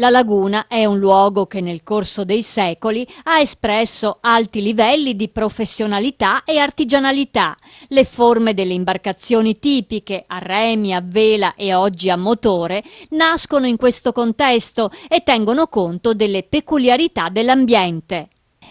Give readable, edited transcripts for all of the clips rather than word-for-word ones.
La laguna è un luogo che nel corso dei secoli ha espresso alti livelli di professionalità e artigianalità. Le forme delle imbarcazioni tipiche, a remi, a vela e oggi a motore, nascono in questo contesto e tengono conto delle peculiarità dell'ambiente.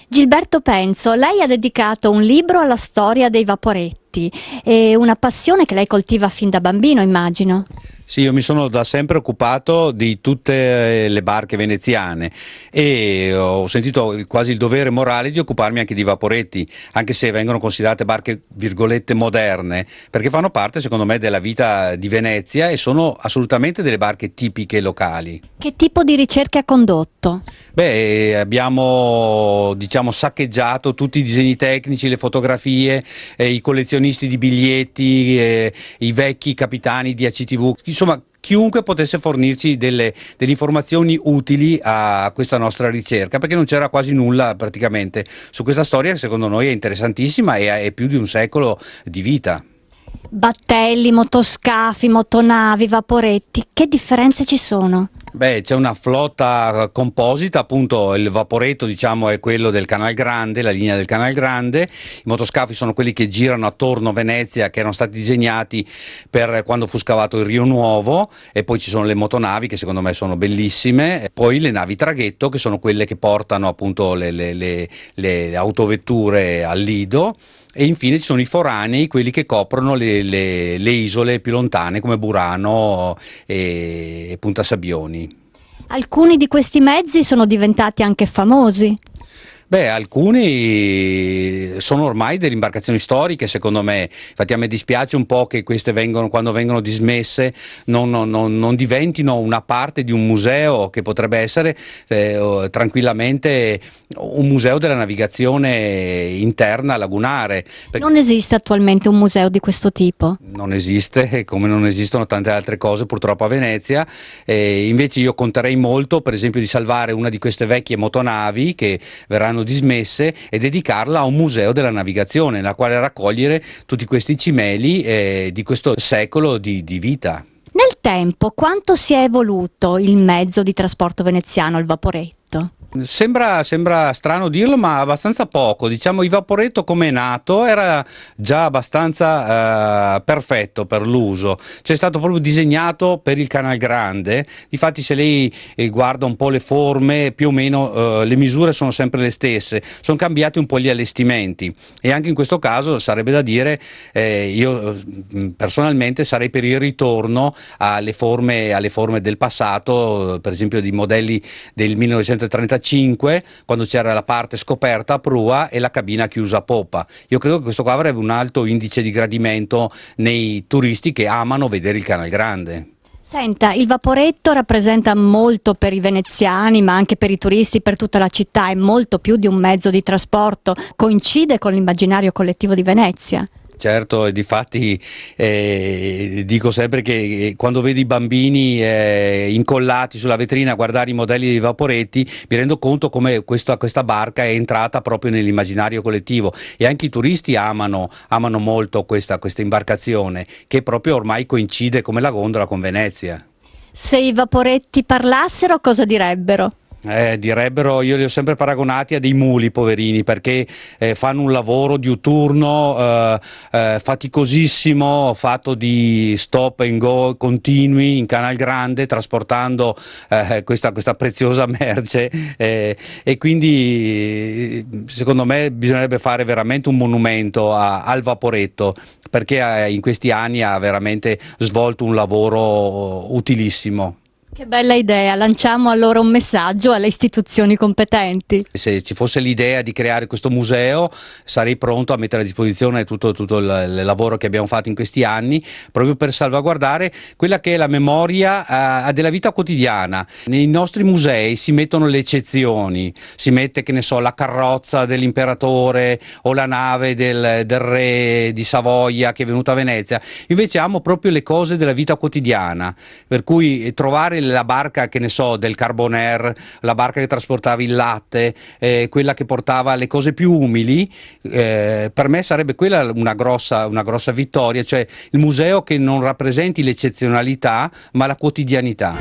Gilberto Penzo, lei ha dedicato un libro alla storia dei vaporetti, è una passione che lei coltiva fin da bambino, immagino. Sì, io mi sono da sempre occupato di tutte le barche veneziane e ho sentito quasi il dovere morale di occuparmi anche di vaporetti, anche se vengono considerate barche virgolette moderne, perché fanno parte secondo me della vita di Venezia e sono assolutamente delle barche tipiche locali. Che tipo di ricerche ha condotto? Beh, abbiamo saccheggiato tutti i disegni tecnici, le fotografie, i collezionisti di biglietti, i vecchi capitani di ACTV, insomma chiunque potesse fornirci delle informazioni utili a questa nostra ricerca, perché non c'era quasi nulla praticamente su questa storia che secondo noi è interessantissima e è più di un secolo di vita. Battelli, motoscafi, motonavi, vaporetti, che differenze ci sono? Beh, c'è una flotta composita, appunto il vaporetto diciamo è quello del Canal Grande, la linea del Canal Grande, i motoscafi sono quelli che girano attorno a Venezia, che erano stati disegnati per quando fu scavato il Rio Nuovo, e poi ci sono le motonavi che secondo me sono bellissime, e poi le navi traghetto che sono quelle che portano appunto le autovetture al lido. E infine ci sono i foranei, quelli che coprono le isole più lontane come Burano e Punta Sabbioni. Alcuni di questi mezzi sono diventati anche famosi. Beh, alcuni sono ormai delle imbarcazioni storiche secondo me, infatti a me dispiace un po' che queste quando vengono dismesse non diventino una parte di un museo che potrebbe essere tranquillamente un museo della navigazione interna lagunare. Non esiste attualmente un museo di questo tipo. Non esiste, come non esistono tante altre cose purtroppo a Venezia, invece io conterei molto per esempio di salvare una di queste vecchie motonavi che verranno dismesse e dedicarla a un museo della navigazione nella quale raccogliere tutti questi cimeli di questo secolo di vita. Nel tempo, quanto si è evoluto il mezzo di trasporto veneziano, il vaporetto? Sembra strano dirlo, ma abbastanza poco. Diciamo, il vaporetto come è nato era già abbastanza perfetto per l'uso. C'è stato proprio disegnato per il Canal Grande. Difatti, se lei guarda un po' le forme, più o meno le misure sono sempre le stesse. Sono cambiati un po' gli allestimenti. E anche in questo caso sarebbe da dire, io personalmente sarei per il ritorno alle forme del passato, per esempio di modelli del 1935. Quando c'era la parte scoperta a prua e la cabina chiusa a poppa. Io credo che questo qua avrebbe un alto indice di gradimento nei turisti che amano vedere il Canal Grande. Senta, il vaporetto rappresenta molto per i veneziani, ma anche per i turisti, per tutta la città, è molto più di un mezzo di trasporto, coincide con l'immaginario collettivo di Venezia. Certo, e difatti dico sempre che quando vedo i bambini incollati sulla vetrina a guardare i modelli dei vaporetti mi rendo conto come questa barca è entrata proprio nell'immaginario collettivo, e anche i turisti amano molto questa imbarcazione che proprio ormai coincide come la gondola con Venezia. Se i vaporetti parlassero, cosa direbbero? Direbbero, io li ho sempre paragonati a dei muli poverini, perché fanno un lavoro diuturno faticosissimo, fatto di stop and go continui in Canal Grande, trasportando questa preziosa merce, e quindi secondo me bisognerebbe fare veramente un monumento al vaporetto, perché in questi anni ha veramente svolto un lavoro utilissimo. Che bella idea, lanciamo allora un messaggio alle istituzioni competenti. Se ci fosse l'idea di creare questo museo sarei pronto a mettere a disposizione tutto il lavoro che abbiamo fatto in questi anni, proprio per salvaguardare quella che è la memoria della vita quotidiana. Nei nostri musei si mettono le eccezioni, si mette, che ne so, la carrozza dell'imperatore o la nave del re di Savoia che è venuta a Venezia, invece amo proprio le cose della vita quotidiana, per cui trovare la barca, che ne so, del Carboner, la barca che trasportava il latte, quella che portava le cose più umili, per me sarebbe quella una grossa vittoria, cioè il museo che non rappresenti l'eccezionalità ma la quotidianità.